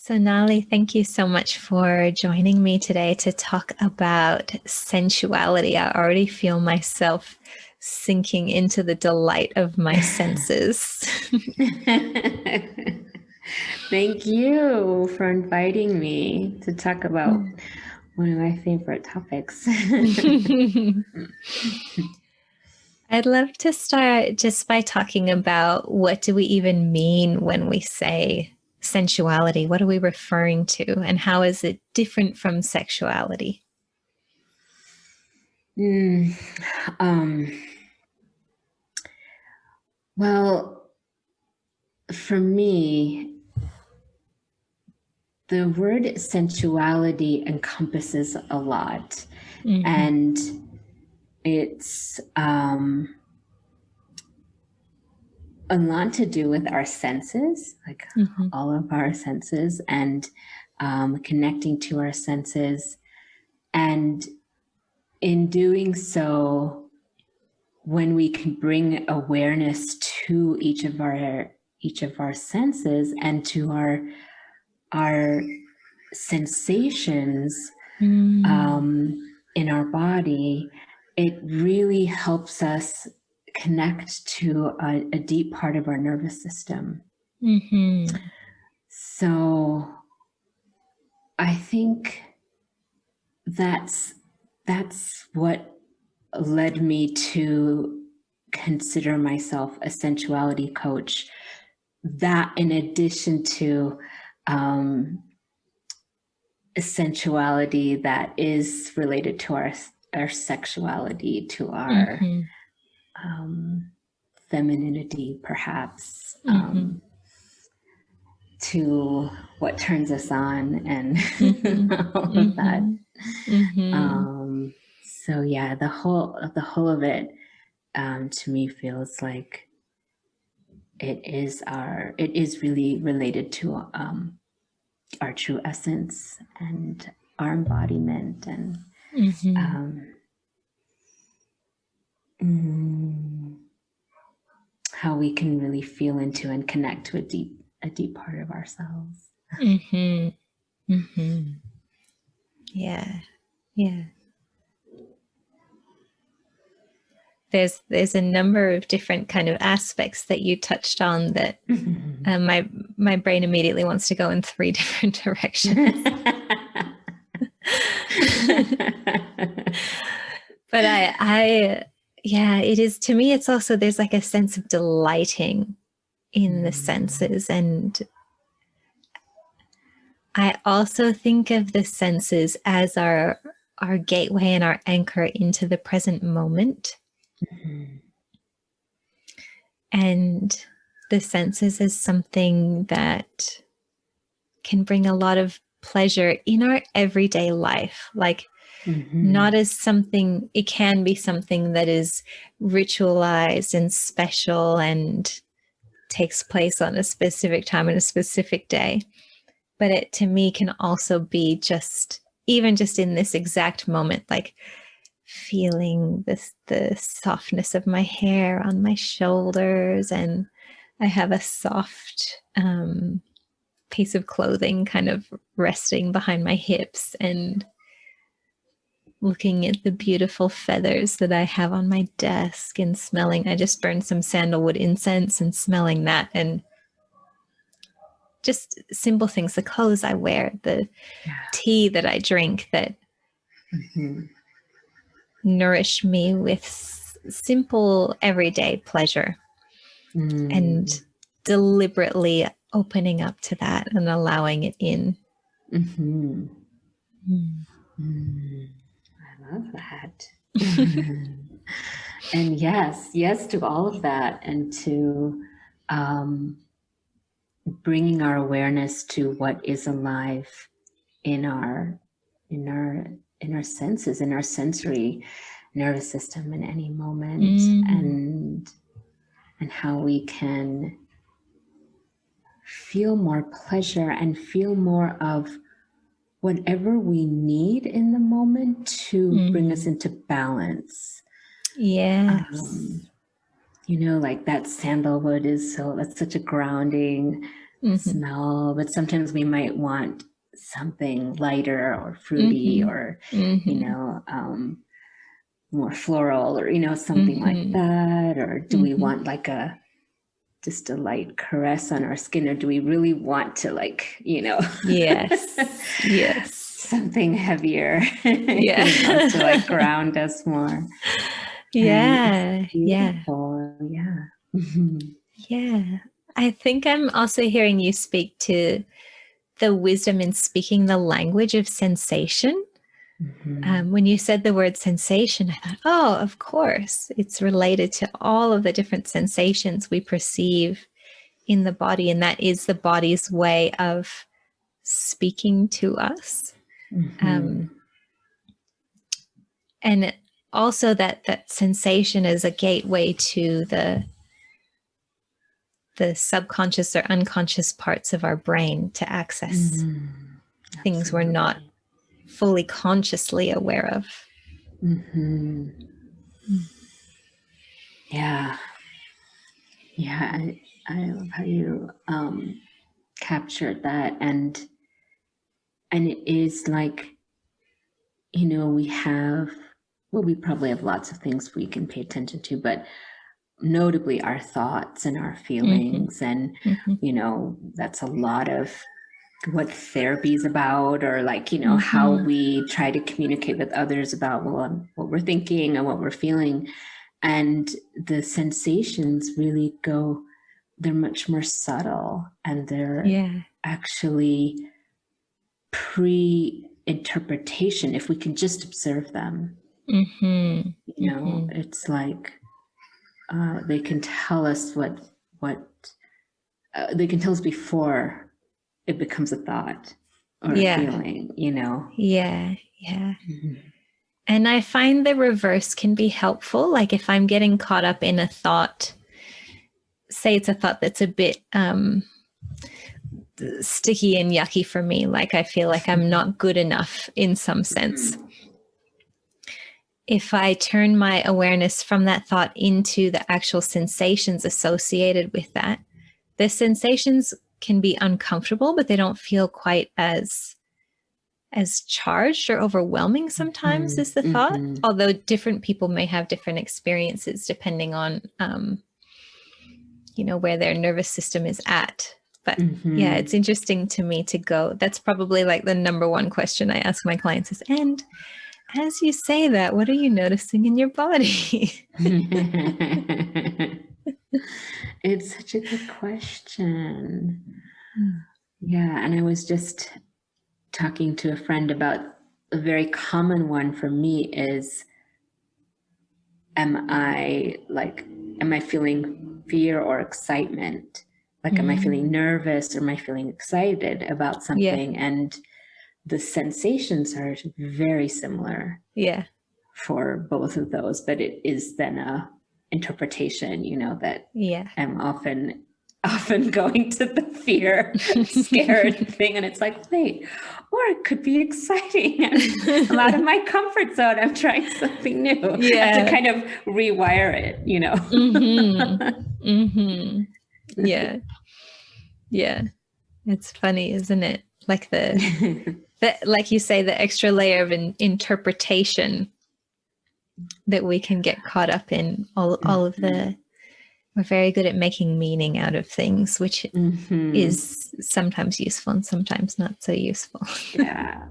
Sonali, thank you so much for joining me today to talk about sensuality. I already feel myself sinking into the delight of my senses. Thank you for inviting me to talk about one of my favorite topics. I'd love to start just by talking about what do we even mean when we say sensuality? What are we referring to? And how is it different from sexuality? Well, for me, the word sensuality encompasses a lot. Mm-hmm. And it's a lot to do with our senses, like all of our senses, and connecting to our senses. And in doing so, when we can bring awareness to each of our senses and to our sensations in our body, it really helps us connect to a deep part of our nervous system. Mm-hmm. So I think that's what led me to consider myself a sensuality coach. That, in addition to a sensuality that is related to our sexuality, to our femininity, perhaps, to what turns us on, and all of that. So yeah, the whole of it, to me, feels like it is really related to our true essence and our embodiment, and how we can really feel into and connect to a deep part of ourselves. Yeah. There's a number of different kind of aspects that you touched on that my brain immediately wants to go in 3 different directions. But it is, to me, it's also, there's like a sense of delighting in the senses. And I also think of the senses as our gateway and our anchor into the present moment. And the senses is something that can bring a lot of pleasure in our everyday life. Like, not as something, it can be something that is ritualized and special and takes place on a specific time and a specific day. But it, to me, can also be even just in this exact moment, like feeling the softness of my hair on my shoulders, and I have a soft piece of clothing kind of resting behind my hips, and looking at the beautiful feathers that I have on my desk, and smelling, I just burned some sandalwood incense, and smelling that, and just simple things, the clothes I wear, the tea that I drink, that nourish me with simple everyday pleasure, and deliberately opening up to that and allowing it in. I love that. And yes to all of that, and to bringing our awareness to what is alive in our senses, in our sensory nervous system in any moment, and how we can feel more pleasure and feel more of whatever we need in the moment to bring us into balance. Yes. Like that sandalwood that's such a grounding smell, but sometimes we might want something lighter or fruity or, you know, more floral or, you know, something like that. Or do we want like just a light caress on our skin, or do we really want to, like, you know, yes, something heavier, you know, to like ground us more. Yeah. Yeah. Yeah. I think I'm also hearing you speak to the wisdom in speaking the language of sensation. When you said the word sensation, I thought, oh, of course, it's related to all of the different sensations we perceive in the body. And that is the body's way of speaking to us. And also that sensation is a gateway to the subconscious or unconscious parts of our brain to access things we're not fully consciously aware of. Yeah. I love how you captured that, and it is like, you know, we probably have lots of things we can pay attention to, but notably our thoughts and our feelings. And, you know, that's a lot of what therapy is about, or like, you know, how we try to communicate with others about what we're thinking and what we're feeling. And the sensations really they're much more subtle, and they're actually pre-interpretation if we can just observe them. You know, it's like they can tell us what they can tell us before it becomes a thought or a feeling, you know? And I find the reverse can be helpful. Like if I'm getting caught up in a thought, say it's a thought that's a bit sticky and yucky for me, like I feel like I'm not good enough in some sense. If I turn my awareness from that thought into the actual sensations associated with that, the sensations can be uncomfortable, but they don't feel quite as charged or overwhelming sometimes as the thought, although different people may have different experiences depending on, you know, where their nervous system is at. But yeah, it's interesting to me to go. That's probably like the number one question I ask my clients is, and as you say that, what are you noticing in your body? It's such a good question. Yeah. And I was just talking to a friend about a very common one for me is, am I feeling fear or excitement? Like, am I feeling nervous or am I feeling excited about something? And the sensations are very similar for both of those, but it is then a interpretation, you know, that I'm often going to the fear, scared thing. And it's like, wait, or it could be exciting. I'm out of my comfort zone. I'm trying something new. I have to kind of rewire it, you know? Yeah. It's funny, isn't it? Like like you say, the extra layer of an interpretation that we can get caught up in. All of we're very good at making meaning out of things, which is sometimes useful and sometimes not so useful. Yeah.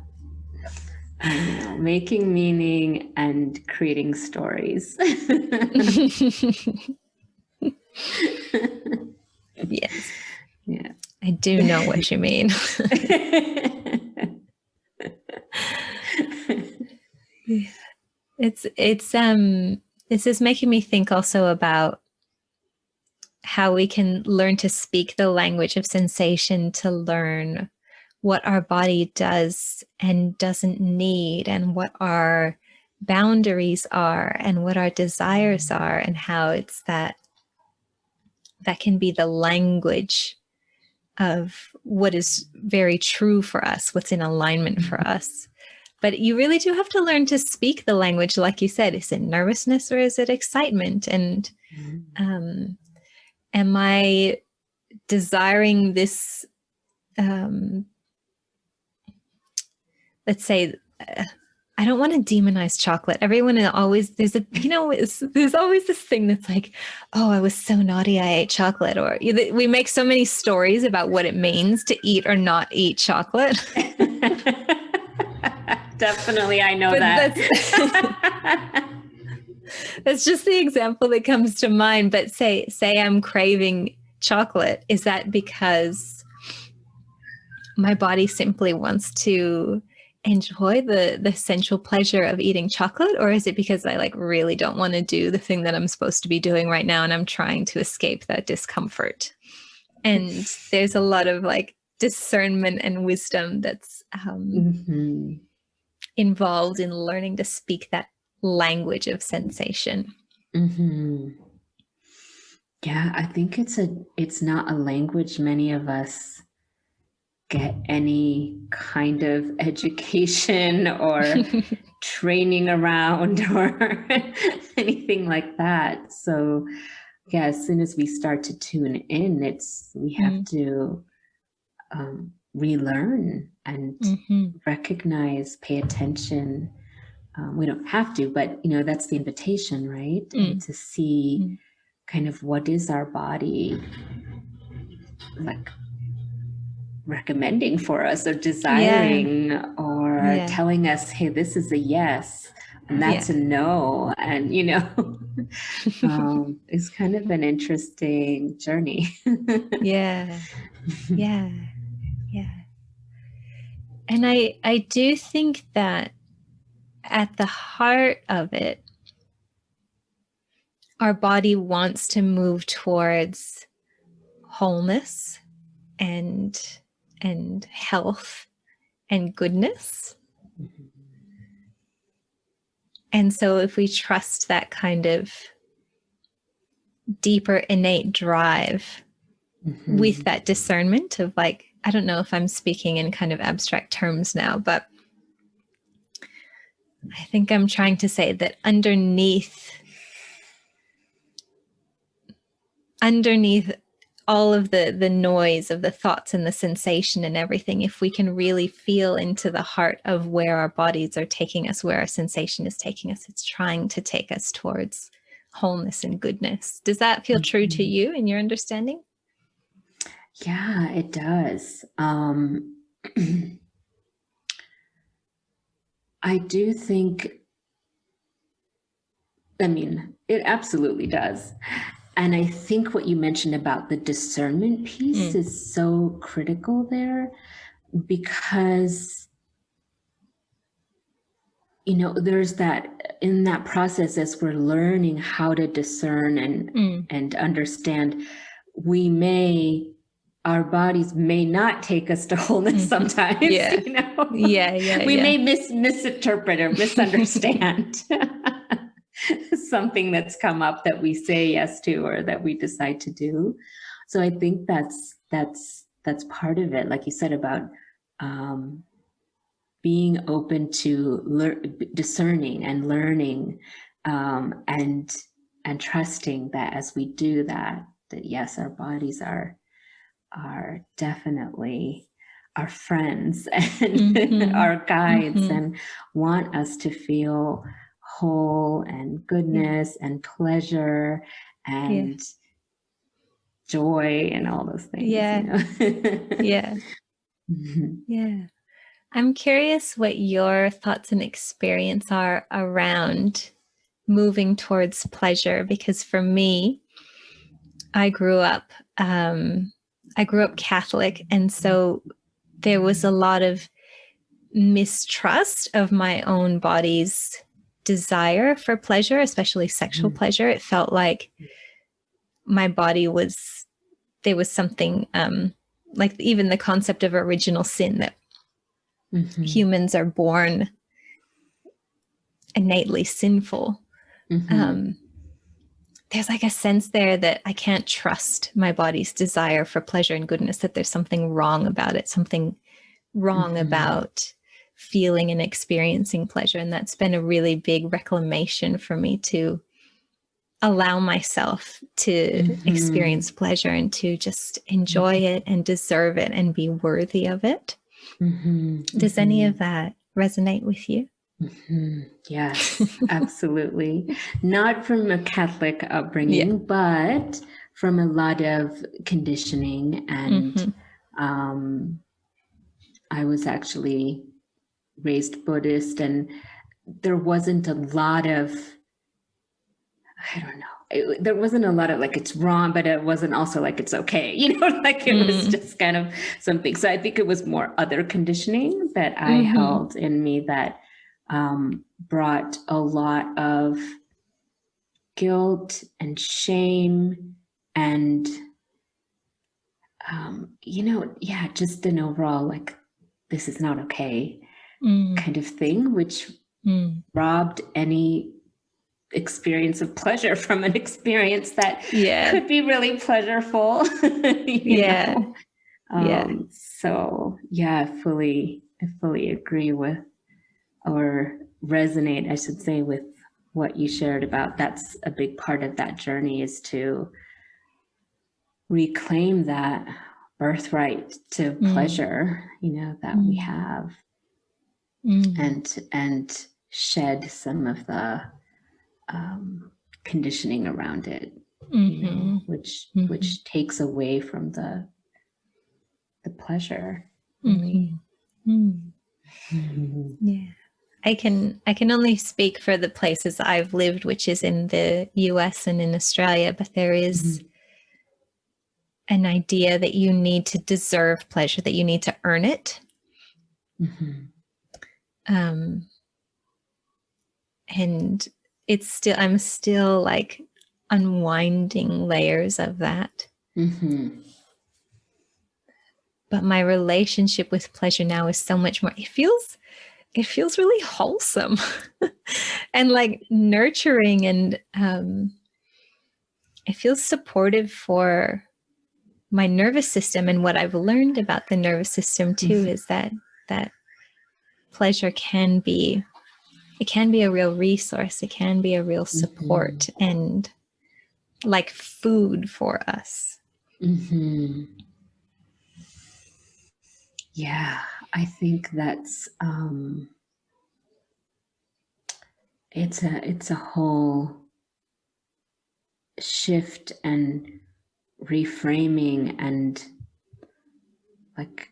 I know, making meaning and creating stories. Yes. Yeah. I do know what you mean. It's just making me think also about how we can learn to speak the language of sensation to learn what our body does and doesn't need, and what our boundaries are and what our desires are, and how it's that can be the language of what is very true for us, what's in alignment for us. But you really do have to learn to speak the language, like you said. Is it nervousness or is it excitement? And am I desiring this, let's say, I don't want to demonize chocolate. Everyone always, there's always this thing that's like, oh, I was so naughty, I ate chocolate. Or we make so many stories about what it means to eat or not eat chocolate. Definitely, I know that. That's just the example that comes to mind. But say I'm craving chocolate. Is that because my body simply wants to enjoy the sensual pleasure of eating chocolate? Or is it because I like really don't want to do the thing that I'm supposed to be doing right now and I'm trying to escape that discomfort? And there's a lot of like discernment and wisdom that's involved in learning to speak that language of sensation. Yeah, I think it's not a language many of us get any kind of education or training around or anything like that. So yeah, as soon as we start to tune in, we have to relearn and recognize, pay attention. We don't have to, but that's the invitation, right? To see kind of what is our body like recommending for us or desiring or telling us, hey, this is a yes and that's a no. And it's kind of an interesting journey. Yeah. And I do think that at the heart of it, our body wants to move towards wholeness and health and goodness. And so if we trust that kind of deeper innate drive with that discernment of like, I don't know if I'm speaking in kind of abstract terms now, but I think I'm trying to say that underneath all of the noise of the thoughts and the sensation and everything, if we can really feel into the heart of where our bodies are taking us, where our sensation is taking us, it's trying to take us towards wholeness and goodness. Does that feel true to you in your understanding? Yeah, it does. I do think, it absolutely does. And I think what you mentioned about the discernment piece is so critical there, because, there's that in that process as we're learning how to discern and understand, our bodies may not take us to wholeness sometimes. We may misinterpret or misunderstand something that's come up that we say yes to or that we decide to do. So I think that's part of it, like you said, about being open to discerning and learning, and trusting that as we do that yes, our bodies are definitely our friends and our guides and want us to feel whole and goodness and pleasure and joy and all those things. I'm curious what your thoughts and experience are around moving towards pleasure, because for me, I grew up Catholic, and so there was a lot of mistrust of my own body's desire for pleasure, especially sexual pleasure. It felt like my body there was something like even the concept of original sin, that humans are born innately sinful. There's like a sense there that I can't trust my body's desire for pleasure and goodness, that there's something wrong about it, something wrong about feeling and experiencing pleasure. And that's been a really big reclamation for me to allow myself to experience pleasure and to just enjoy it and deserve it and be worthy of it. Does any of that resonate with you? Yes, absolutely. Not from a Catholic upbringing, but from a lot of conditioning. And I was actually raised Buddhist, and there wasn't a lot of, I don't know, there wasn't a lot of like, it's wrong, but it wasn't also like, it's okay. You know, like it was just kind of something. So I think it was more other conditioning that I held in me that brought a lot of guilt and shame and, you know, just an overall, like, this is not okay kind of thing, which robbed any experience of pleasure from an experience that could be really pleasureful. you know? So I fully agree with, or resonate, I should say, with what you shared about. That's a big part of that journey, is to reclaim that birthright to pleasure, you know, that we have, and shed some of the conditioning around it, you know, which takes away from the pleasure. Really. Yeah. I can only speak for the places I've lived, which is in the US and in Australia, but there is an idea that you need to deserve pleasure, that you need to earn it. And I'm still like unwinding layers of that. But my relationship with pleasure now is so much more, it feels really wholesome and like nurturing, and it feels supportive for my nervous system. And what I've learned about the nervous system too is that pleasure can be a real resource. It can be a real support and like food for us. Yeah, I think that's it's a whole shift and reframing, and like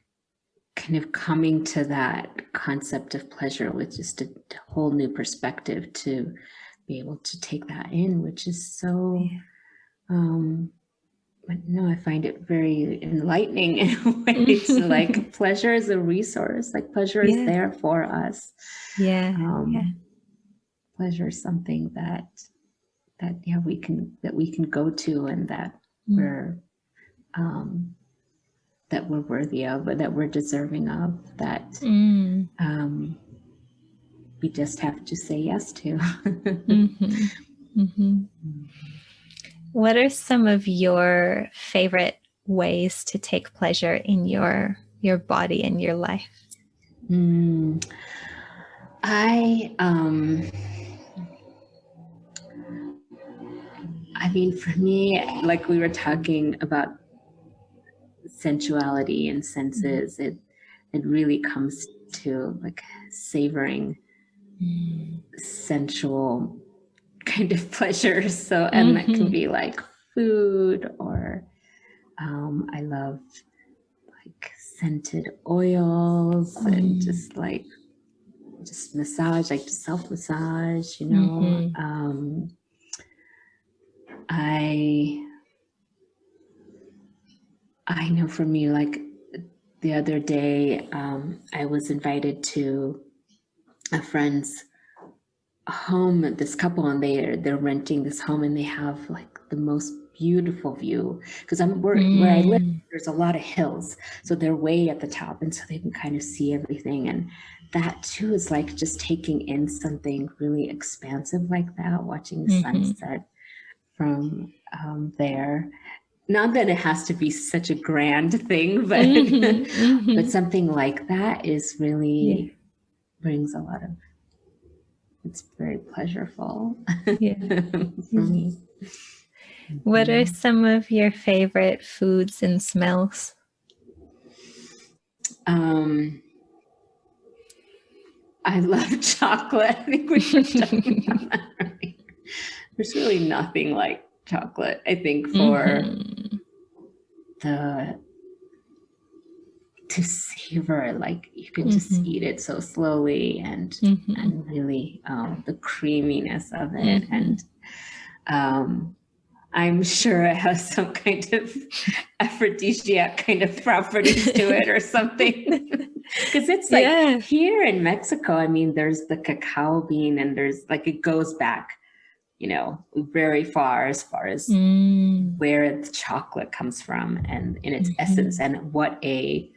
kind of coming to that concept of pleasure with just a whole new perspective to be able to take that in, which is so I find it very enlightening in a way. It's like pleasure is a resource, like pleasure is there for us. Pleasure is something that we can go to, and that we're worthy of, or that we're deserving of, that we just have to say yes to. What are some of your favorite ways to take pleasure in your body and your life? I mean, for me, like we were talking about sensuality and senses, it really comes to like savoring sensual kind of pleasures. So, and that can be like food, or I love like scented oils and just massage, like just self-massage, you know. I know for me, like the other day, I was invited to a friend's home, this couple, and they're renting this home, and they have like the most beautiful view, because where I live, there's a lot of hills, so they're way at the top, and so they can kind of see everything. And that too is like just taking in something really expansive like that, watching the sunset from there. Not that it has to be such a grand thing, but but something like that is really brings a lot of, it's very pleasureful for me. What are some of your favorite foods and smells? I love chocolate. I think we were talking about that earlier. There's really nothing like chocolate, I think, for to savor. Like you can just eat it so slowly and really the creaminess of it. And I'm sure it has some kind of aphrodisiac kind of properties to it or something. Because it's like here in Mexico, I mean, there's the cacao bean and there's like, it goes back, you know, very far as where the chocolate comes from and in its essence, and what a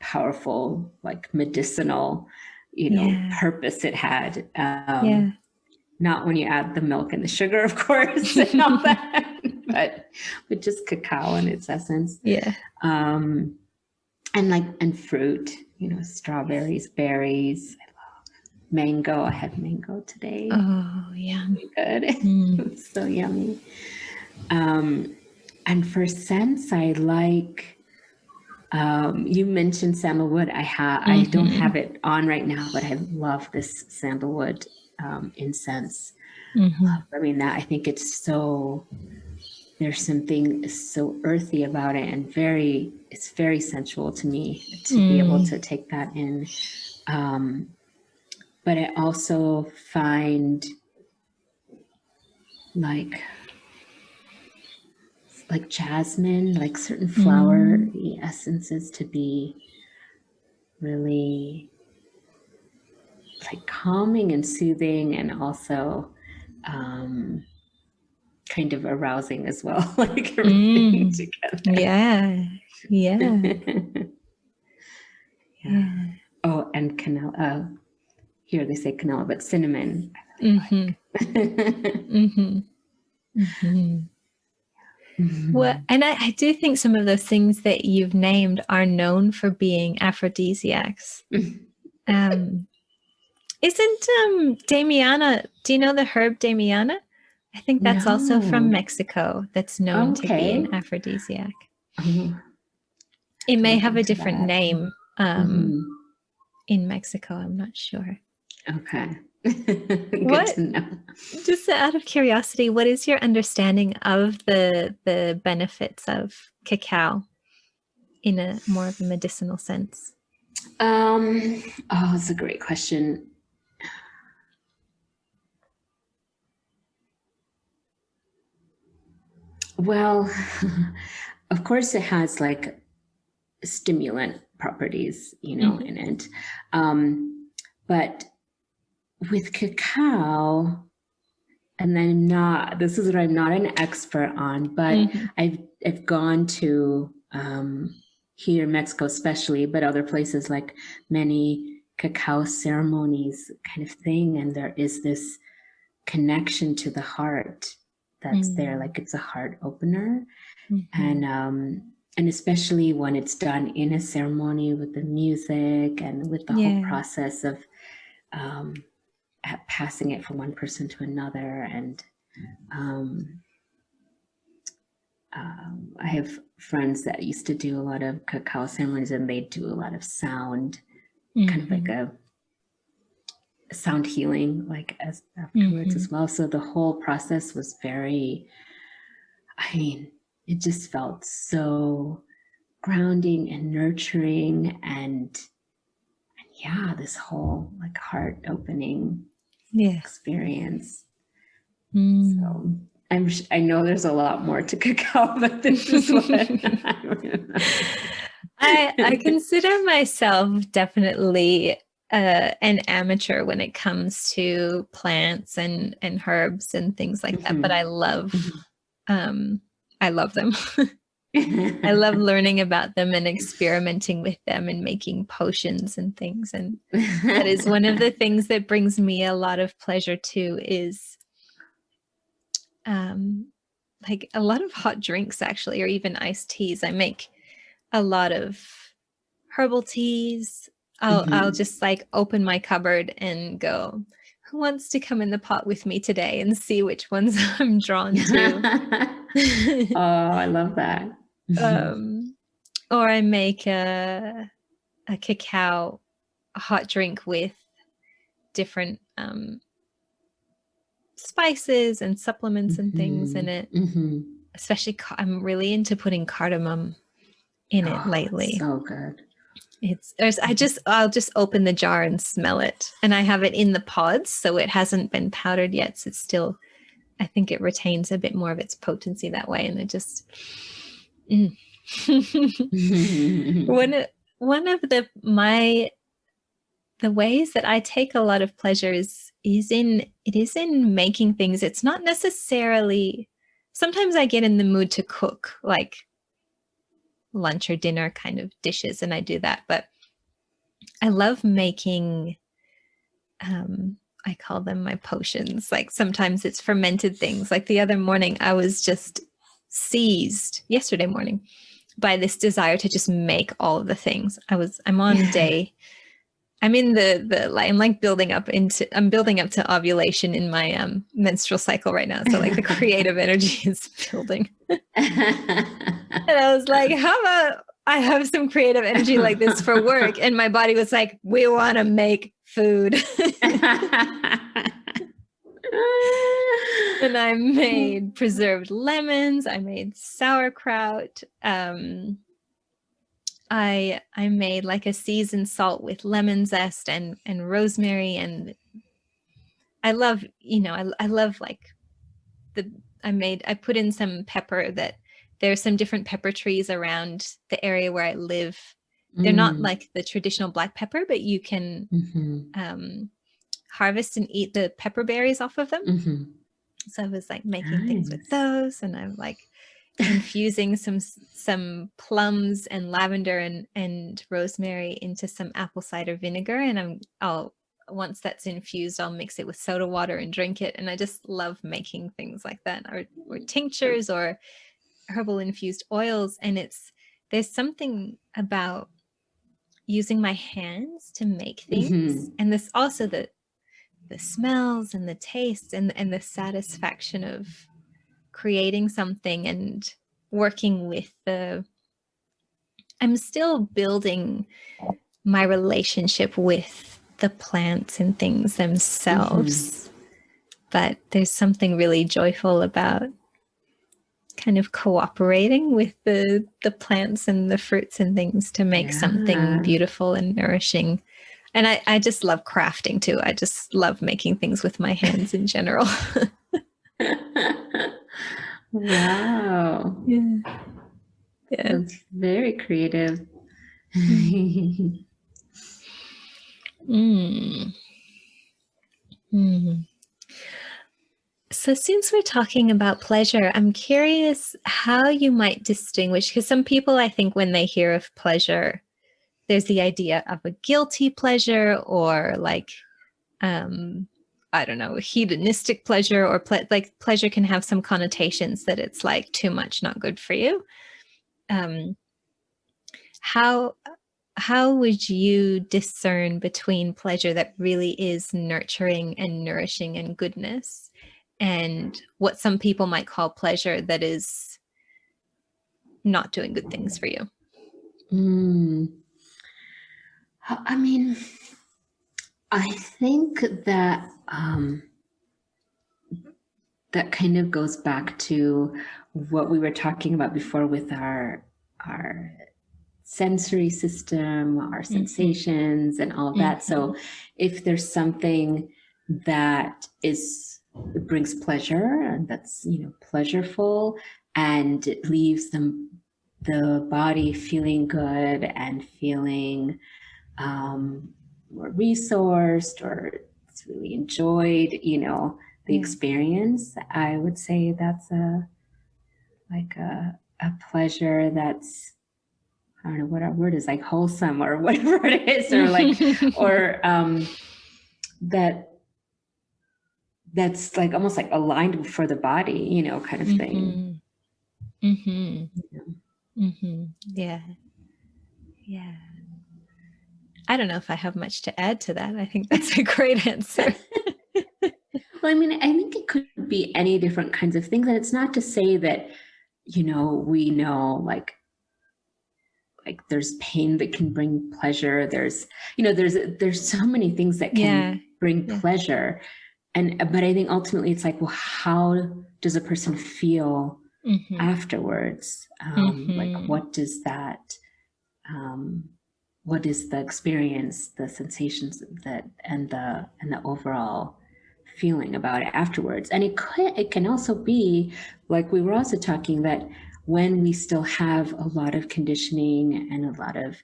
powerful, like medicinal, you know, purpose it had. Not when you add the milk and the sugar, of course, and all that, but just cacao in its essence. And fruit, you know, strawberries, berries. I love mango. I had mango today. Oh, yeah. Good. It was so yummy. And for scents, I like, you mentioned sandalwood. I don't have it on right now, but I love this sandalwood incense. I mean, that I think it's so, there's something so earthy about it and it's very sensual to me to be able to take that in. But I also find like jasmine, like certain flower essences to be really like calming and soothing, and also kind of arousing as well, like everything together. Oh, and canela. Here they say canela, but cinnamon. I really like. Well, and I do think some of those things that you've named are known for being aphrodisiacs. Isn't Damiana, do you know the herb Damiana? I think that's also from Mexico. That's known to be an aphrodisiac. It may have a different name in Mexico. I'm not sure. Okay. Good to know. Just out of curiosity, what is your understanding of the benefits of cacao in a more of a medicinal sense? It's a great question. Well, of course it has like stimulant properties, you know, in it. But with cacao, and this is what I'm not an expert on, but I've gone to, here in Mexico especially, but other places, like many cacao ceremonies kind of thing. And there is this connection to the heart that's there, like it's a heart opener. And especially when it's done in a ceremony with the music and with the whole process of passing it from one person to another. And I have friends that used to do a lot of cacao ceremonies, and they do a lot of sound, kind of like a sound healing, like as afterwards as well. So the whole process was very, I mean, it just felt so grounding and nurturing, and yeah, this whole like heart opening experience. So I know there's a lot more to cacao, but this is what I remember. I consider myself definitely an amateur when it comes to plants and herbs and things like that, but I love them. I love learning about them and experimenting with them and making potions and things. And that is one of the things that brings me a lot of pleasure too, is like a lot of hot drinks actually, or even iced teas. I make a lot of herbal teas. I'll just like open my cupboard and go, who wants to come in the pot with me today and see which ones I'm drawn to? Oh, I love that. Or I make a cacao hot drink with different spices and supplements and things in it. Especially, I'm really into putting cardamom in it lately. So good. I'll just open the jar and smell it, and I have it in the pods, so it hasn't been powdered yet. So it's still, I think it retains a bit more of its potency that way, and it just. One of the ways that I take a lot of pleasure is in making things. It's not necessarily. Sometimes I get in the mood to cook, like lunch or dinner kind of dishes, and I do that. But I love making, I call them my potions. Like sometimes it's fermented things. Like the other morning, I was just seized, yesterday morning, by this desire to just make all of the things. I'm on day. I'm in I'm building up to ovulation in my menstrual cycle right now. So like the creative energy is building. And I was like, how about I have some creative energy like this for work? And my body was like, we want to make food. And I made preserved lemons. I made sauerkraut. I made like a seasoned salt with lemon zest and rosemary, and I love, I love like I put in some pepper. That there's some different pepper trees around the area where I live. They're not like the traditional black pepper, but you can harvest and eat the pepper berries off of them. So I was like making things with those, and I'm like infusing some plums and lavender and rosemary into some apple cider vinegar, and once that's infused, I'll mix it with soda water and drink it. And I just love making things like that, or tinctures or herbal infused oils. And there's something about using my hands to make things, and this also the smells and the tastes and the satisfaction of creating something and working with I'm still building my relationship with the plants and things themselves, but there's something really joyful about kind of cooperating with the plants and the fruits and things to make something beautiful and nourishing. And I just love crafting too. I just love making things with my hands in general. Wow. Yeah. That's very creative. So since we're talking about pleasure, I'm curious how you might distinguish, because some people, I think, when they hear of pleasure, there's the idea of a guilty pleasure, or like, I don't know, hedonistic pleasure, or like pleasure can have some connotations that it's like too much, not good for you. How would you discern between pleasure that really is nurturing and nourishing and goodness, and what some people might call pleasure that is not doing good things for you? I mean, I think that that kind of goes back to what we were talking about before with our sensory system, our sensations, and all that. So if there's something that brings pleasure, and that's pleasureful, and it leaves the body feeling good and feeling more resourced, or it's really enjoyed, the experience, I would say that's a pleasure that's, I don't know what our word is, like wholesome or whatever it is, or like, or that's like almost like aligned for the body, kind of thing. Yeah. I don't know if I have much to add to that. I think that's a great answer. Well, I mean, I think it could be any different kinds of things. And it's not to say that, we know like there's pain that can bring pleasure. There's, there's so many things that can bring pleasure. But I think ultimately it's like, well, how does a person feel afterwards? Like, what does that, what is the experience, the sensations and the overall feeling about it afterwards? And it can also be like we were also talking that when we still have a lot of conditioning and a lot of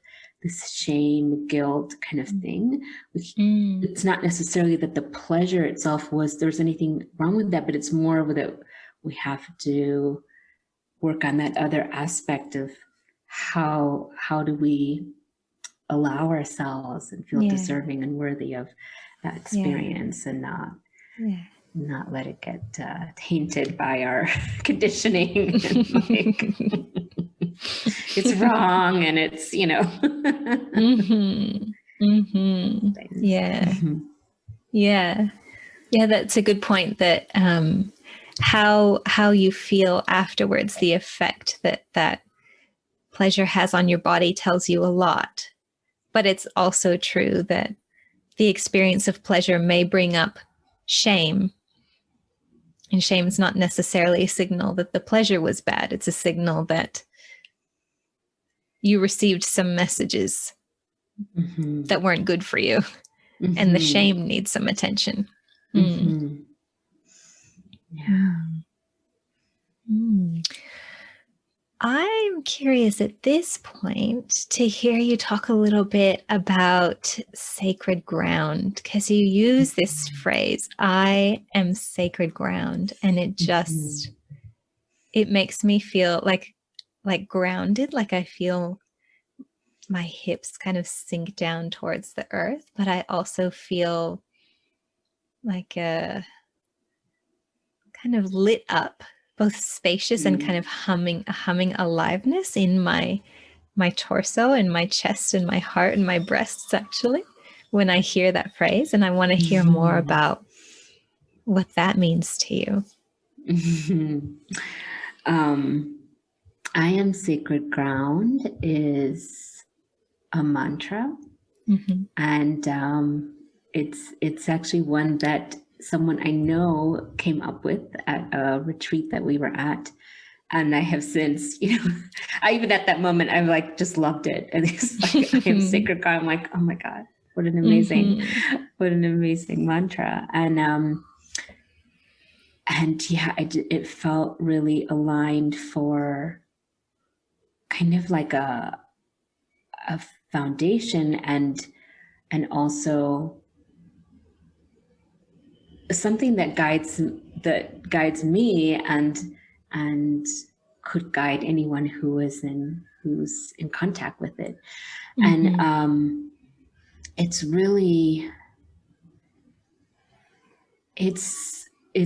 this shame, guilt kind of thing, it's not necessarily that the pleasure itself there's anything wrong with that, but it's more that we have to work on that other aspect of how do we allow ourselves and feel deserving and worthy of that experience and not let it get tainted by our conditioning. And like, it's wrong and it's, Yeah, that's a good point, that how you feel afterwards, the effect that pleasure has on your body tells you a lot. But it's also true that the experience of pleasure may bring up shame. And shame is not necessarily a signal that the pleasure was bad. It's a signal that you received some messages that weren't good for you. And the shame needs some attention. I'm curious at this point to hear you talk a little bit about sacred ground, because you use this phrase, I am sacred ground, and it just, it makes me feel like grounded, like I feel my hips kind of sink down towards the earth, but I also feel like a kind of lit up, both spacious and kind of humming aliveness in my torso and my chest and my heart and my breasts, actually, when I hear that phrase. And I want to hear more about what that means to you. I am sacred ground is a mantra. And it's actually one that someone I know came up with at a retreat that we were at. And I have since, I even at that moment, I like just loved it. And it's like, I am sacred ground. I'm like, oh my God, what an amazing mantra. And yeah, it felt really aligned for kind of like a foundation and also something that guides me and could guide anyone who's in contact with it. And it's really, it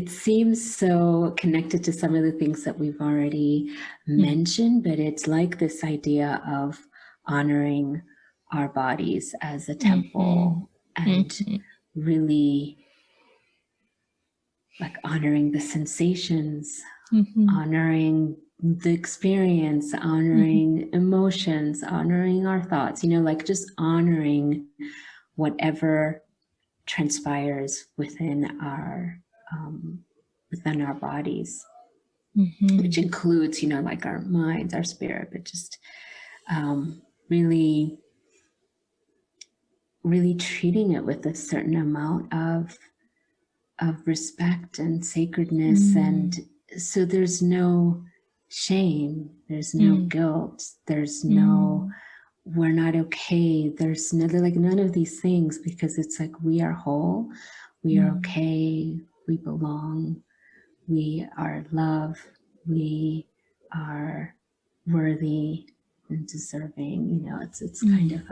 seems so connected to some of the things that we've already mentioned, but it's like this idea of honoring our bodies as a temple and really like honoring the sensations, honoring the experience, honoring emotions, honoring our thoughts, like just honoring whatever transpires within our bodies, which includes, like our minds, our spirit, but just really treating it with a certain amount of respect and sacredness. And so there's no shame, there's no guilt, there's no we're not okay, there's none of these things, because it's like we are whole, we are okay, we belong, we are love, we are worthy and deserving. It's kind of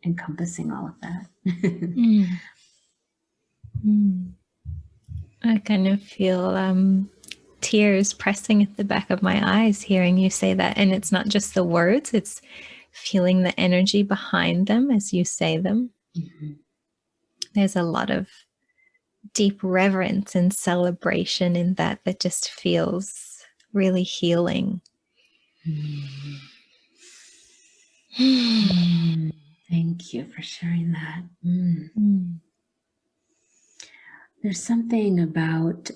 encompassing all of that. I kind of feel tears pressing at the back of my eyes hearing you say that. And it's not just the words, it's feeling the energy behind them as you say them. there's a lot of deep reverence and celebration in that just feels really healing. Thank you for sharing that. There's something about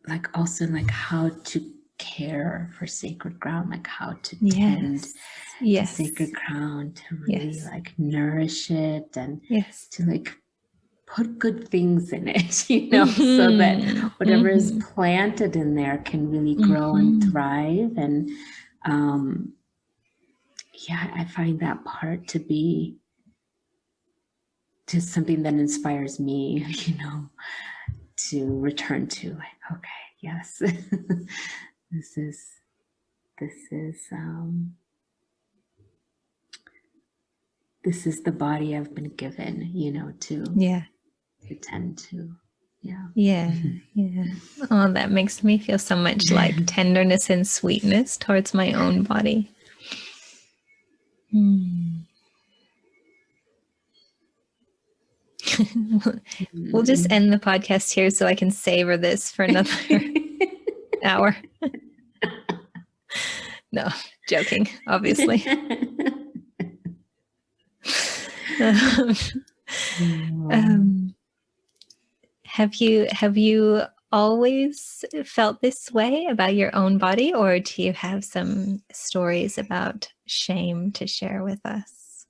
like also like how to care for sacred ground, like how to tend the sacred ground, to really like nourish it and to like put good things in it, you know, so that whatever is planted in there can really grow and thrive. And yeah, I find that part to be just something that inspires me, you know, to return to, like, okay, yes, this is the body I've been given, you know, to tend to. Yeah. Oh, that makes me feel so much like tenderness and sweetness towards my own body. We'll just end the podcast here so I can savor this for another hour. No, joking, obviously. Have you always felt this way about your own body, or do you have some stories about shame to share with us?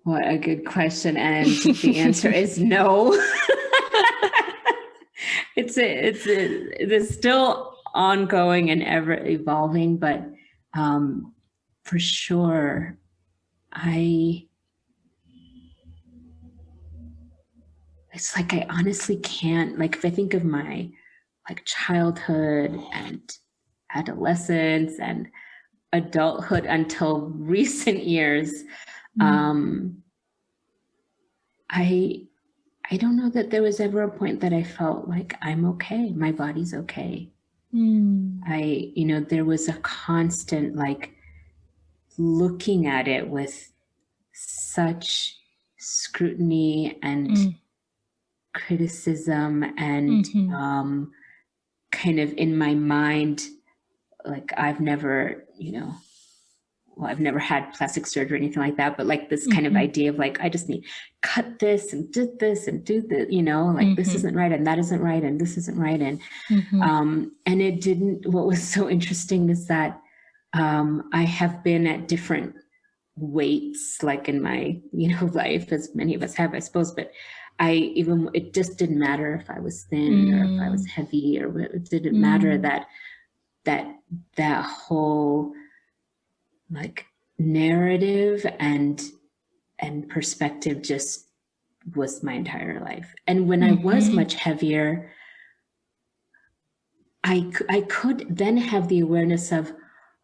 What a good question. And the answer is no. It's still ongoing and ever evolving, but for sure, it's like I honestly can't, like, if I think of my like childhood and adolescence and adulthood until recent years, I don't know that there was ever a point that I felt like I'm okay, my body's okay. You know, there was a constant like looking at it with such scrutiny and criticism and kind of in my mind, like I've never, you know, well, I've never had plastic surgery or anything like that, but like this kind of idea of like, I just need cut this and do this and do this, you know, like this isn't right and that isn't right and this isn't right. And it didn't, what was so interesting is that I have been at different weights, like in my, you know, life, as many of us have, I suppose, but it just didn't matter if I was thin or if I was heavy, or it didn't matter that whole like narrative and perspective just was my entire life. And when I was much heavier, I could then have the awareness of,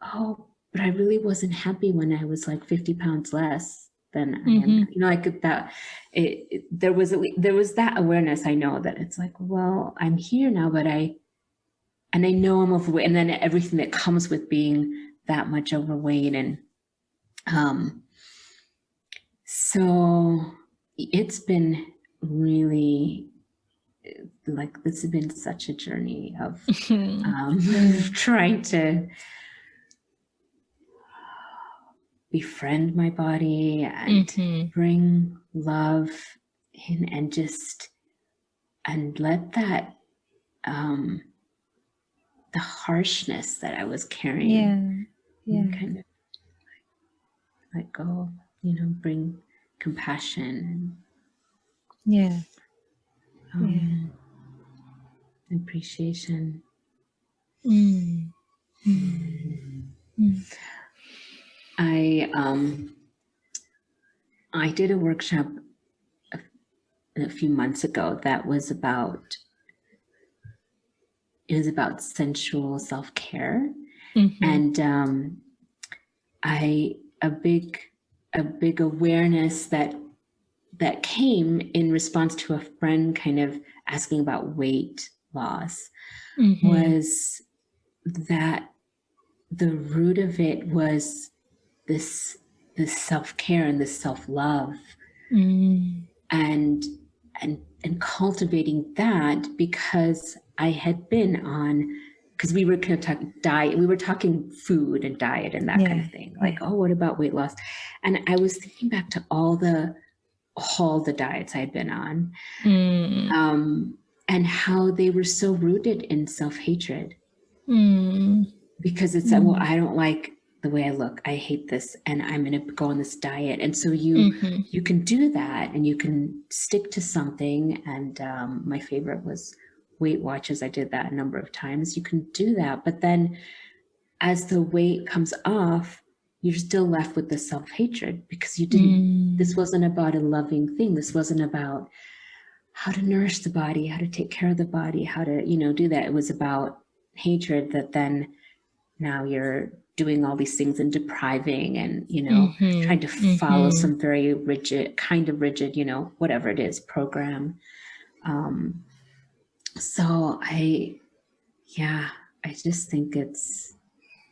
oh, but I really wasn't happy when I was like 50 pounds less than I am. You know, like that. There was that awareness. I know that it's like, well, I'm here now, but I know I'm overweight, and then everything that comes with being that much overweight, and so it's been really like, this has been such a journey of trying to befriend my body and bring love in, and just let that the harshness that I was carrying kind of let go, you know, bring compassion and appreciation. I did a workshop a few months ago that was about sensual self-care, and a big awareness that came in response to a friend kind of asking about weight loss, was that the root of it was this self-care and this self-love, and cultivating that, because I had been on, because we were kind of talking diet, we were talking food and diet and that kind of thing. Like, oh, what about weight loss? And I was thinking back to all the diets I had been on, and how they were so rooted in self-hatred. Because it's well, I don't like the way I look, I hate this, and I'm going to go on this diet. And so you can do that, and you can stick to something. And my favorite was Weight Watchers. I did that a number of times. You can do that, but then as the weight comes off, you're still left with the self-hatred, because you didn't, this wasn't about a loving thing. This wasn't about how to nourish the body, how to take care of the body, how to, do that. It was about hatred, that then now you're doing all these things and depriving and, trying to follow some very rigid, whatever it is, program. So I just think I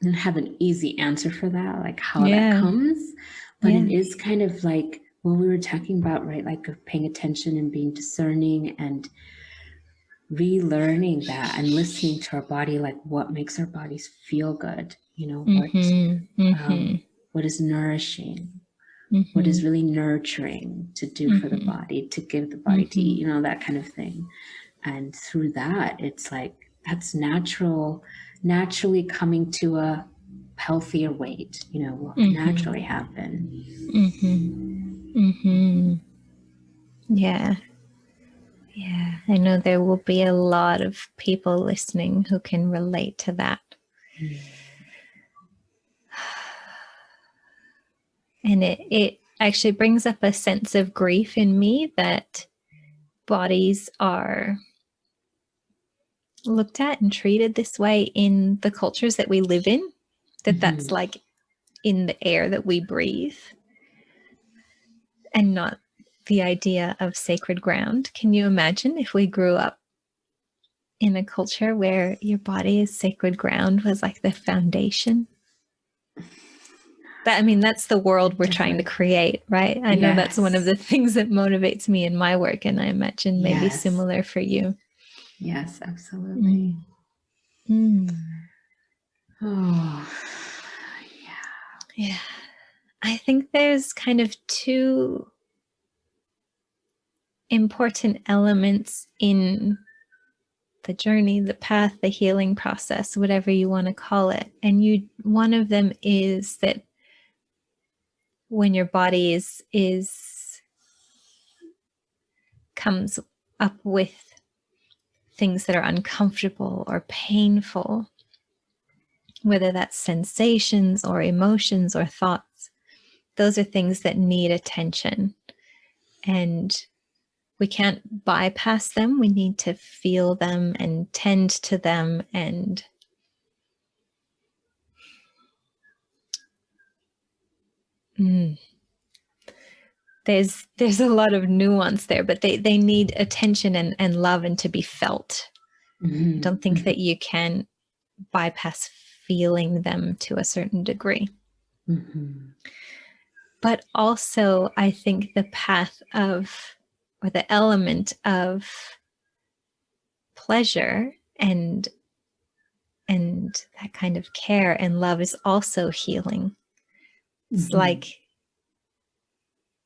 don't have an easy answer for that, like how that comes, but it is kind of like what we were talking about, right? Like paying attention and being discerning and relearning that and listening to our body, like what makes our bodies feel good, what is nourishing, what is really nurturing to do for the body, to give the body to eat, that kind of thing. And through that, it's like that's naturally coming to a healthier weight, will naturally happen. Yeah, I know there will be a lot of people listening who can relate to that. And it actually brings up a sense of grief in me that bodies are looked at and treated this way in the cultures that we live in, that's like in the air that we breathe, and not the idea of sacred ground. Can you imagine if we grew up in a culture where your body is sacred ground, was like the foundation? That's the world we're trying to create, right? I know that's one of the things that motivates me in my work, and I imagine maybe similar for you. Yes, absolutely. Oh, yeah. I think there's kind of two important elements in the journey, the path, the healing process, whatever you want to call it. And one of them is that when your body comes up with things that are uncomfortable or painful, whether that's sensations or emotions or thoughts, those are things that need attention. And we can't bypass them. We need to feel them and tend to them. And there's a lot of nuance there, but they need attention and love and to be felt. I don't think that you can bypass feeling them to a certain degree. But also, I think the path of, or the element of pleasure and that kind of care and love is also healing. It's like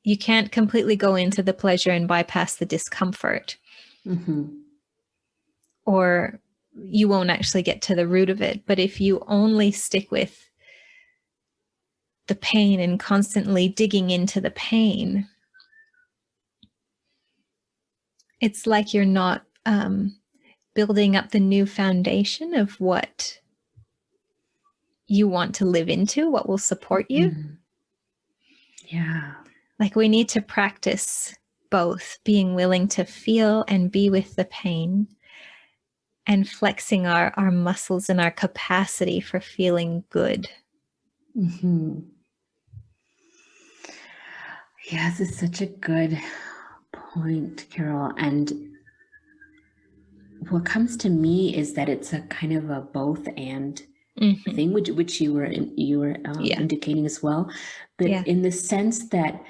you can't completely go into the pleasure and bypass the discomfort. Or you won't actually get to the root of it. But if you only stick with the pain and constantly digging into the pain, it's like you're not building up the new foundation of what you want to live into, what will support you. Yeah. Like we need to practice both, being willing to feel and be with the pain, and flexing our muscles and our capacity for feeling good. Yes, it's such a good point, Carol. And what comes to me is that it's a kind of a both and thing, which you were indicating as well, but in the sense that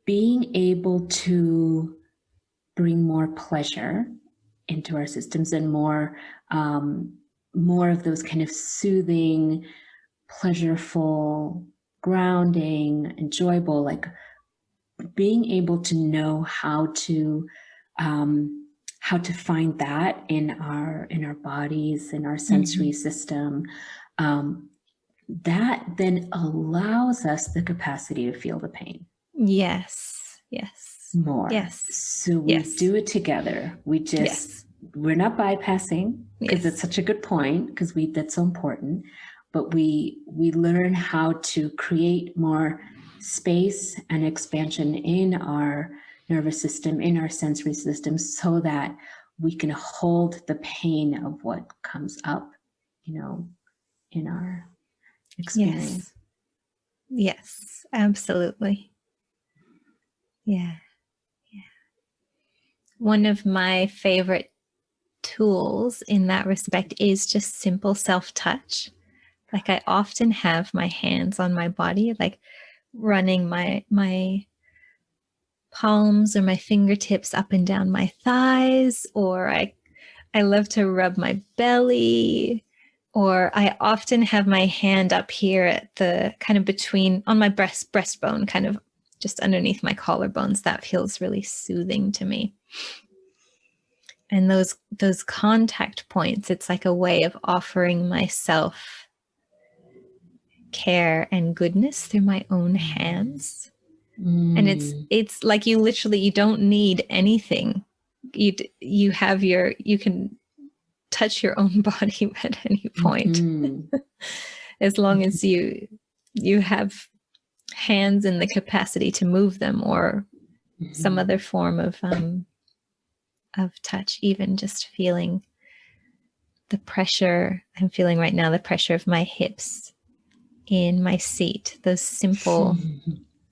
being able to bring more pleasure into our systems and more of those kind of soothing, pleasureful, grounding, enjoyable, like being able to know how to find that in our bodies, in our sensory system, that then allows us the capacity to feel the pain. Yes. More. Yes. So we do it together. We just, we're not bypassing, because it's such a good point, because that's so important, but we learn how to create more space and expansion in our nervous system, in our sensory system, so that we can hold the pain of what comes up, in our experience. Yes, absolutely. Yeah. One of my favorite tools in that respect is just simple self-touch. Like I often have my hands on my body, like running my palms or my fingertips up and down my thighs, or I love to rub my belly, or I often have my hand up here at the kind of between on my breastbone, kind of just underneath my collarbones. That feels really soothing to me. And those contact points, it's like a way of offering myself care and goodness through my own hands. And it's like you don't need anything. You can touch your own body at any point. As long as you have hands and the capacity to move them, or some other form of touch, even just feeling the pressure I'm feeling right now, the pressure of my hips in my seat, those simple,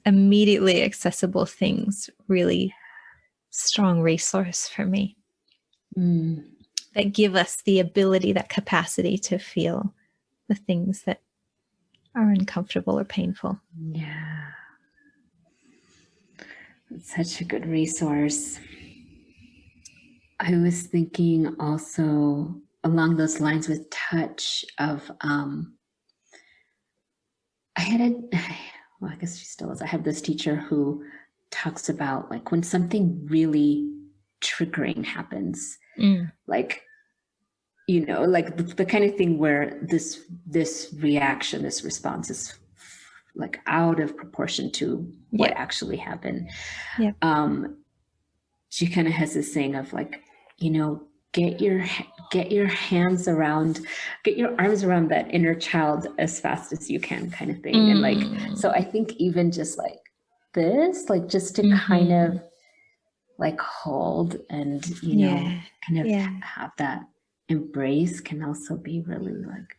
immediately accessible things, really strong resource for me that give us the ability, that capacity to feel the things that are uncomfortable or painful. Yeah. It's such a good resource. I was thinking also along those lines with touch of, I guess she still is. I have this teacher who talks about like when something really triggering happens, like, like the kind of thing where this reaction, this response is like out of proportion to what actually happened. She kind of has this saying of like, get your arms around that inner child as fast as you can, kind of thing. And like, so I think even just like this, like just to kind of like hold and, kind of have that embrace can also be really like.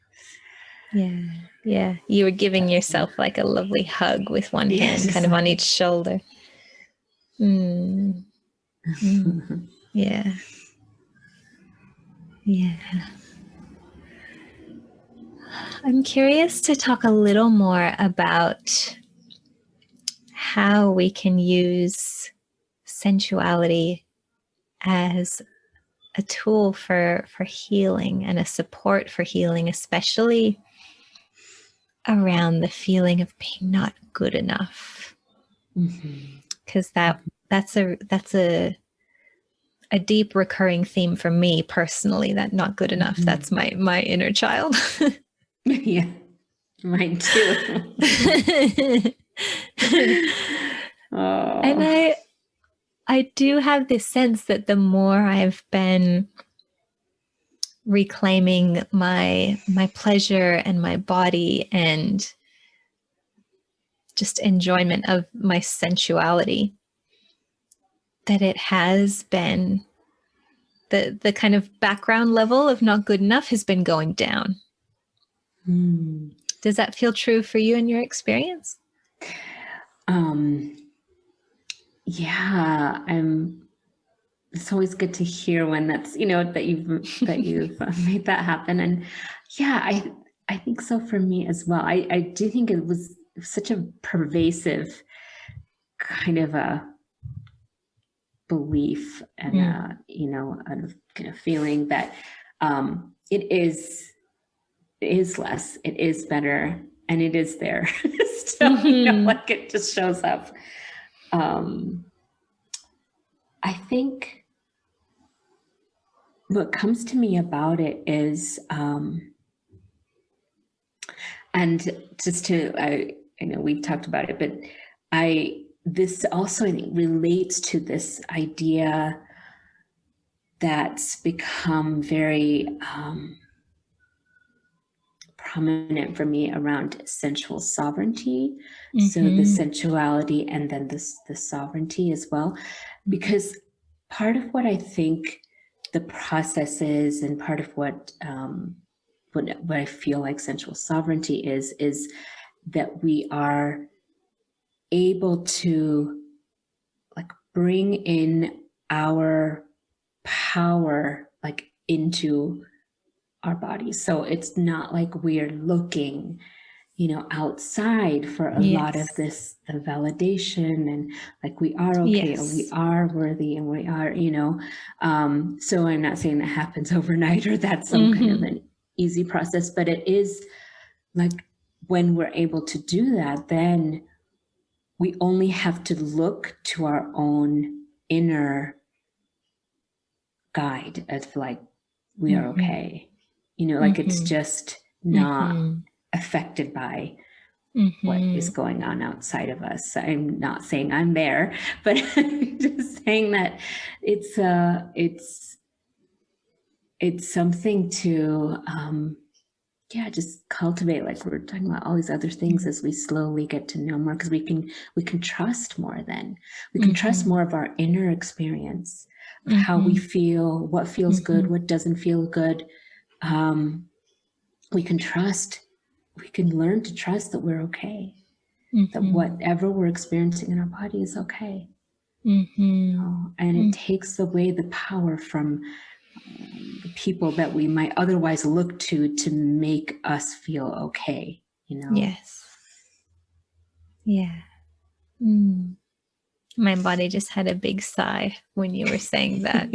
Yeah. You were giving yourself like a lovely hug with one hand kind of on each shoulder. Yeah. I'm curious to talk a little more about how we can use sensuality as a tool for healing and a support for healing, especially around the feeling of being not good enough. Because that's a deep recurring theme for me personally, that not good enough. That's my inner child. Yeah, mine too. And I do have this sense that the more I've been reclaiming my pleasure and my body and just enjoyment of my sensuality, that it has been the kind of background level of not good enough has been going down. Does that feel true for you in your experience? Yeah, it's always good to hear when that's, that you've made that happen. And yeah, I think so for me as well. I do think it was such a pervasive kind of a belief and a kind of feeling that it is less, it is better, and it is there. So like it just shows up. I think what comes to me about it is, and just to, I know we've talked about it, but this also, I think, relates to this idea that's become very prominent for me around sensual sovereignty. So the sensuality and then the sovereignty as well, because part of what I think the process is, and part of what I feel like sensual sovereignty is that we are able to like bring in our power like into our bodies. So it's not like we're looking, outside for a lot of this, the validation, and like we are okay, or we are worthy, and we are, so I'm not saying that happens overnight or that's some kind of an easy process, but it is like when we're able to do that, then we only have to look to our own inner guide as like, we are okay. Like it's just not affected by what is going on outside of us. I'm not saying I'm there, but I'm just saying that it's something to, just cultivate, like we're talking about all these other things as we slowly get to know more, because we can trust more then. We can trust more of our inner experience, of how we feel, what feels good, what doesn't feel good. We can learn to trust that we're okay, that whatever we're experiencing in our body is okay. And it takes away the power from the people that we might otherwise look to make us feel okay, Yes. Yeah. My body just had a big sigh when you were saying that.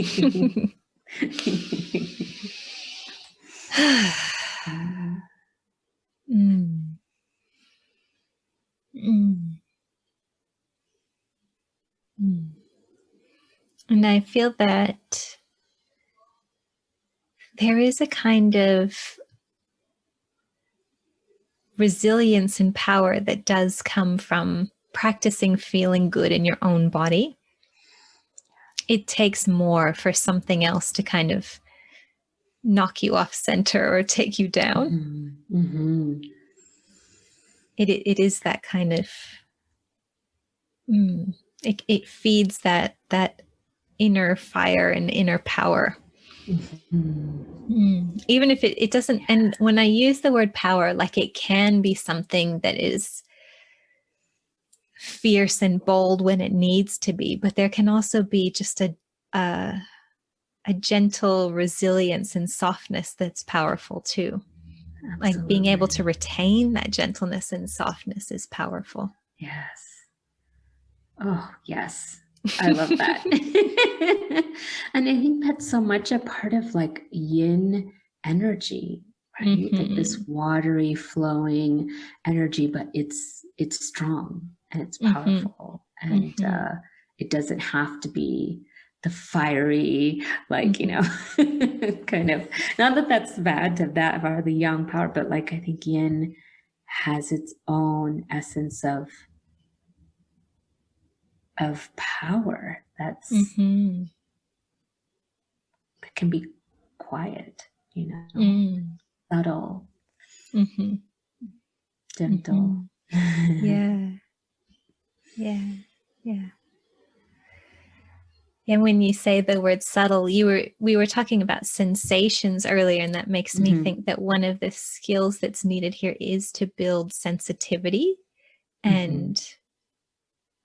And I feel that there is a kind of resilience and power that does come from practicing feeling good in your own body. It takes more for something else to kind of knock you off center or take you down. It is that kind of, it feeds that inner fire and inner power. Even if it doesn't, and when I use the word power, like it can be something that is fierce and bold when it needs to be, but there can also be just a gentle resilience and softness that's powerful too. Absolutely. Like being able to retain that gentleness and softness is powerful. Yes. Oh, yes. I love that. And I think that's so much a part of like yin energy, right? Like this watery flowing energy, but it's strong and it's powerful. And it doesn't have to be the fiery, like, kind of, not that that's bad to that or the yang power, but like I think yin has its own essence of power that's that can be quiet, subtle, gentle. Yeah. And when you say the word subtle, we were talking about sensations earlier, and that makes me think that one of the skills that's needed here is to build sensitivity and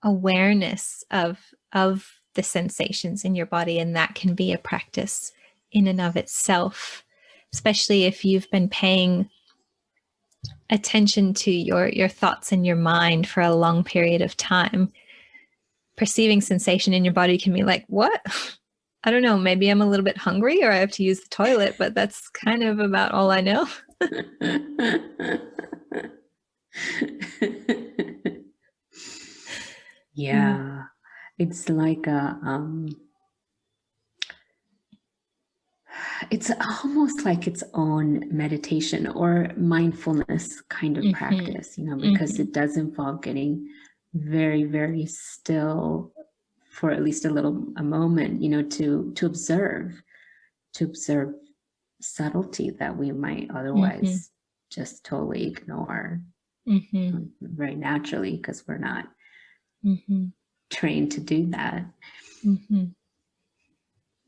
awareness of the sensations in your body, and that can be a practice in and of itself, especially if you've been paying attention to your thoughts and your mind for a long period of time. Perceiving sensation in your body can be like, what? I don't know, maybe I'm a little bit hungry or I have to use the toilet, but that's kind of about all I know. Yeah, it's like it's almost like its own meditation or mindfulness kind of practice, you know, because it does involve getting very, very still for at least a moment, you know, to observe subtlety that we might otherwise just totally ignore very naturally, because we're not trained to do that.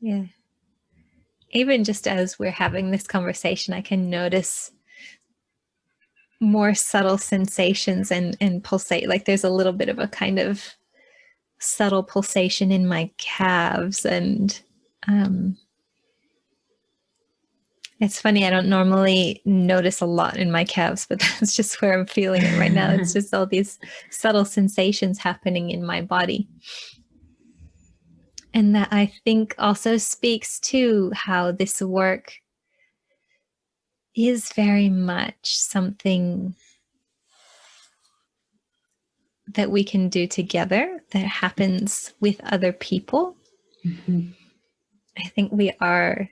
Yeah. Even just as we're having this conversation, I can notice more subtle sensations and pulsate. Like there's a little bit of a kind of subtle pulsation in my calves. And it's funny, I don't normally notice a lot in my calves, but that's just where I'm feeling it right now. It's just all these subtle sensations happening in my body. And that, I think, also speaks to how this work is very much something that we can do together, that happens with other people. I think we are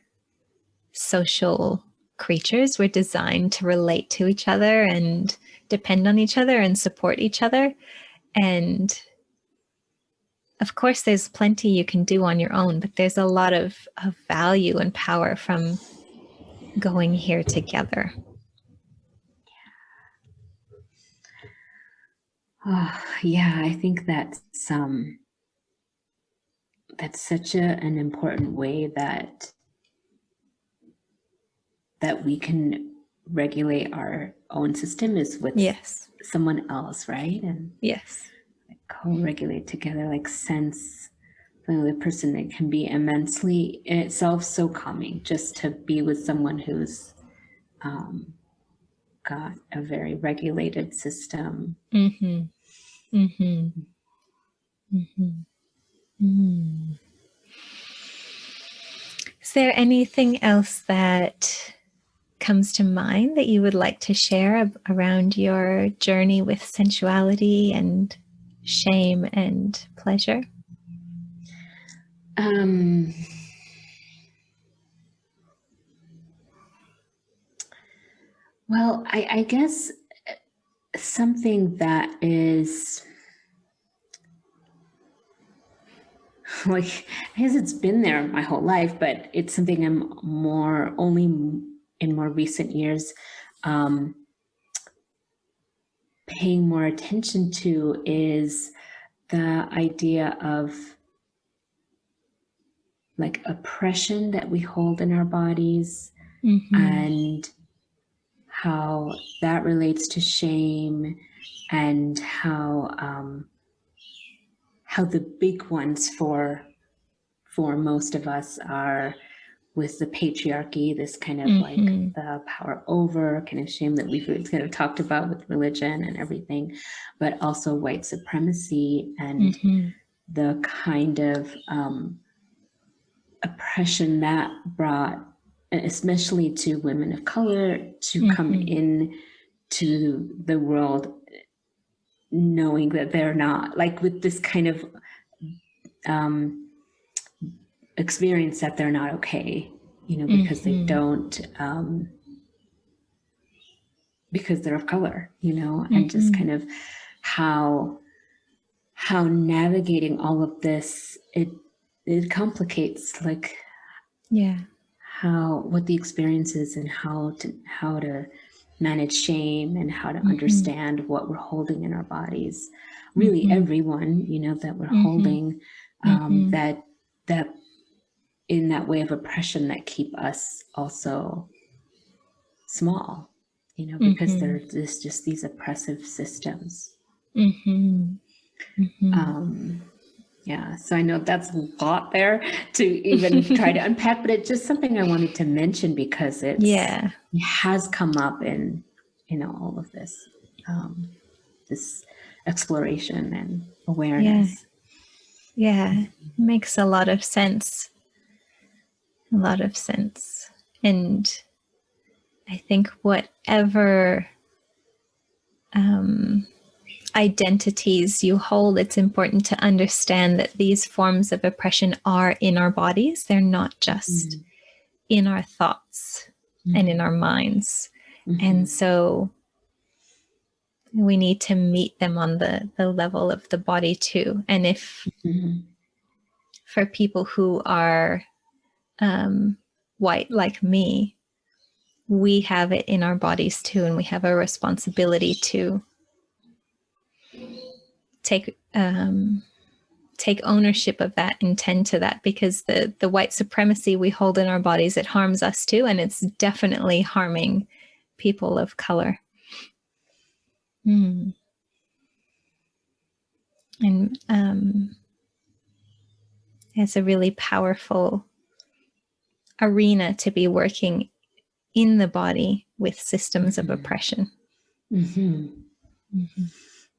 social creatures. We're designed to relate to each other and depend on each other and support each other. And of course, there's plenty you can do on your own, but there's a lot of value and power from going here together. Oh, yeah, I think that's such an important way that we can regulate our own system is with someone else, right? And co-regulate together, like sense the person. That can be immensely in itself so calming, just to be with someone who's got a very regulated system. Is there anything else that comes to mind that you would like to share around your journey with sensuality and shame and pleasure? Well, I guess something that is like, I guess it's been there my whole life, but it's something I'm only in more recent years paying more attention to, is the idea of like oppression that we hold in our bodies, and how that relates to shame, and how the big ones for most of us are with the patriarchy, this kind of like the power over kind of shame that we've kind of talked about with religion and everything, but also white supremacy and the kind of oppression that brought, especially to women of color, to come in to the world knowing that they're not, like, with this kind of experience that they're not okay, you know, because they don't, because they're of color, you know, and just kind of how navigating all of this, it complicates, like, what the experience is, and how to manage shame, and how to understand what we're holding in our bodies. Really, everyone, you know, that we're holding, that in that way of oppression that keep us also small, you know, because there's just these oppressive systems. Yeah. So I know that's a lot there to even try to unpack, but it's just something I wanted to mention because it has come up in, all of this, this exploration and awareness. Yeah. Makes a lot of sense. A lot of sense. And I think whatever identities you hold, it's important to understand that these forms of oppression are in our bodies. They're not just in our thoughts and in our minds. And so we need to meet them on the level of the body too. And if for people who are white like me, we have it in our bodies too, and we have a responsibility to take ownership of that and tend to that, because the white supremacy we hold in our bodies, it harms us too, and it's definitely harming people of color. And it's a really powerful arena to be working in the body with systems of oppression.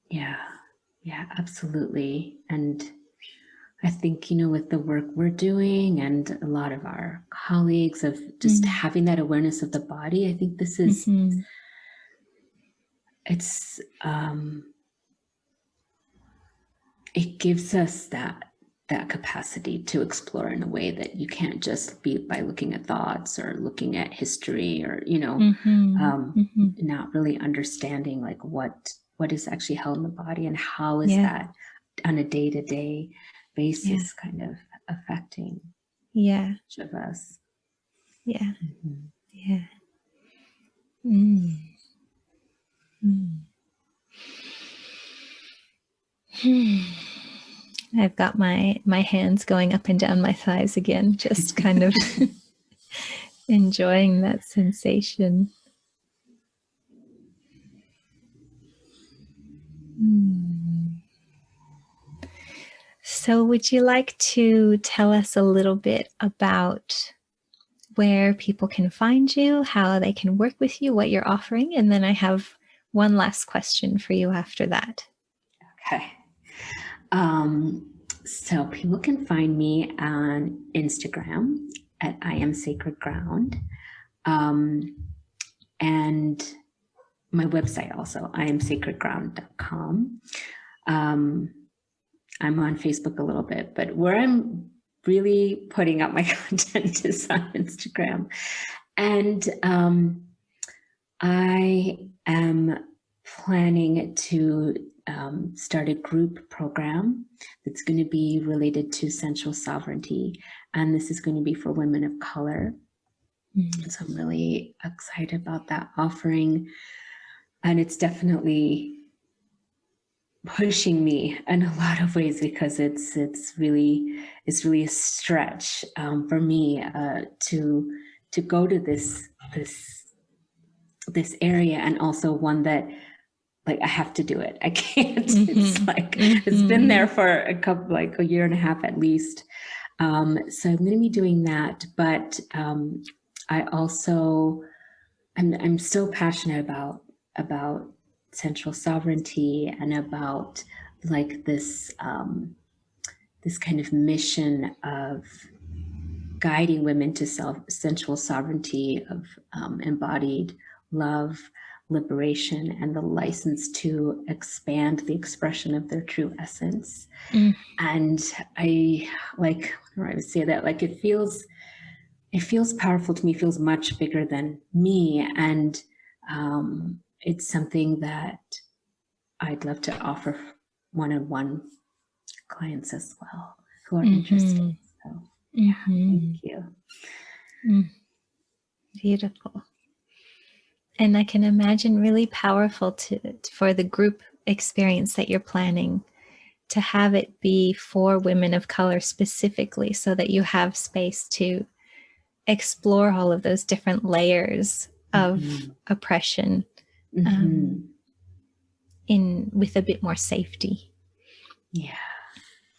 Yeah, absolutely. And I think, with the work we're doing and a lot of our colleagues of just having that awareness of the body, I think this is, it gives us that capacity to explore in a way that you can't just be by looking at thoughts or looking at history or, not really understanding like what is actually held in the body and how is that on a day-to-day basis kind of affecting each of us. I've got my hands going up and down my thighs again, just kind of enjoying that sensation. So would you like to tell us a little bit about where people can find you, how they can work with you, what you're offering? And then I have one last question for you after that. Okay. So people can find me on Instagram at I Am Sacred Ground. And my website also, iamsacredground.com. I'm on Facebook a little bit, but where I'm really putting out my content is on Instagram. And I am planning to start a group program that's going to be related to sensual sovereignty. And this is going to be for women of color. So I'm really excited about that offering. And it's definitely pushing me in a lot of ways because it's really a stretch for me to go to this area, and also one that like I have to do it. I can't. It's like it's been there for a year and a half at least. So I'm going to be doing that, but I also I'm still passionate about sensual sovereignty and about like this this kind of mission of guiding women to sensual sovereignty, of embodied love, liberation, and the license to expand the expression of their true essence. And I like, I would say that like it feels powerful to me, feels much bigger than me. And it's something that I'd love to offer one-on-one clients as well who are interested. So yeah, thank you. Beautiful. And I can imagine really powerful for the group experience that you're planning, to have it be for women of color specifically, so that you have space to explore all of those different layers of oppression with a bit more safety. Yeah.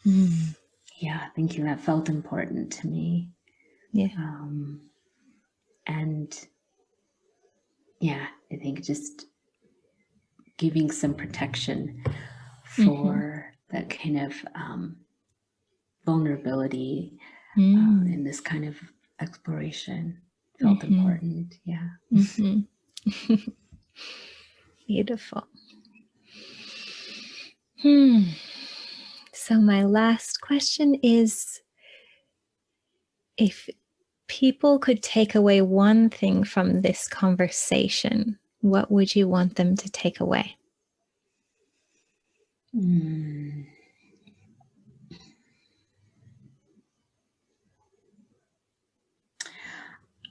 Yeah, thank you. That felt important to me. Yeah. And yeah, I think just giving some protection for that kind of vulnerability in this kind of exploration felt important. Yeah. Beautiful. So my last question is, if people could take away one thing from this conversation, what would you want them to take away?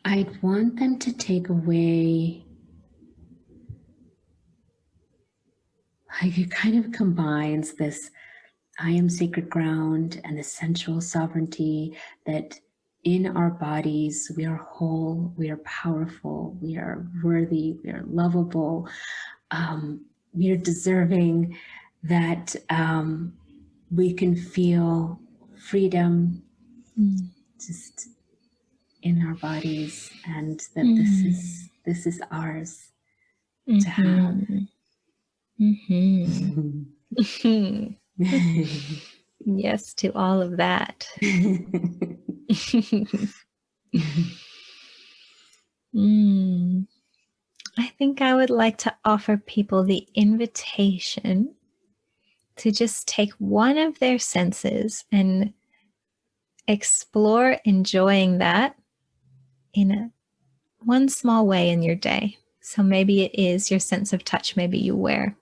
I'd want them to take away, like, it kind of combines this I am sacred ground and the sensual sovereignty that in our bodies we are whole, we are powerful, we are worthy, we are lovable, we are deserving, that we can feel freedom just in our bodies, and that this is ours to have. Yes to all of that. I think I would like to offer people the invitation to just take one of their senses and explore enjoying that in one small way in your day. So maybe it is your sense of touch. Maybe you wear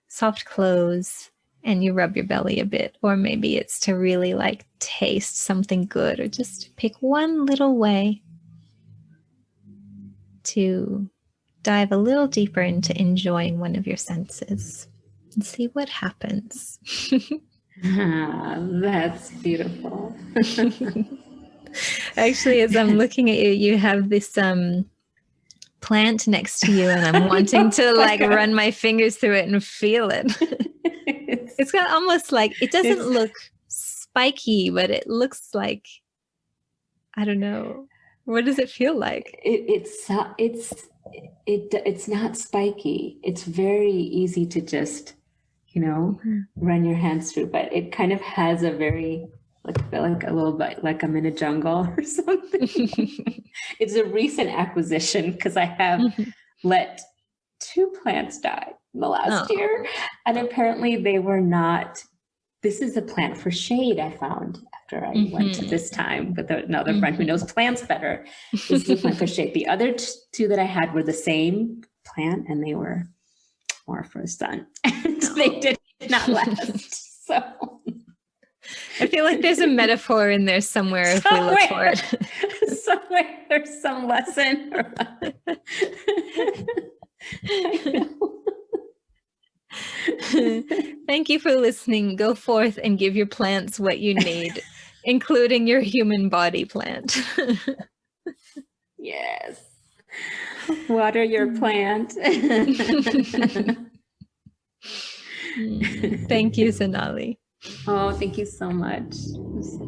soft clothes and you rub your belly a bit, or maybe it's to really like taste something good, or just pick one little way to dive a little deeper into enjoying one of your senses and see what happens. That's beautiful. Actually, as I'm looking at you, you have this plant next to you, and I'm wanting to like run my fingers through it and feel it. It's got almost like, it doesn't look spiky, but it looks like, I don't know. What does it feel like? It's not spiky. It's very easy to just, run your hands through, but it kind of has a very, like a little bit like I'm in a jungle or something. It's a recent acquisition because I have let 2 plants die in the last year, and apparently they were not. This is a plant for shade I found after I went to this time with another friend who knows plants better. This is a plant for shade. The other 2 that I had were the same plant, and they were more for the sun. And they did not last. So I feel like there's a metaphor in there somewhere if we look for it. Somewhere there's some lesson. Thank you for listening. Go forth and give your plants what you need, including your human body plant. Yes. Water your plant. Thank you, Sonali. Oh, thank you so much. It was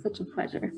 such a pleasure.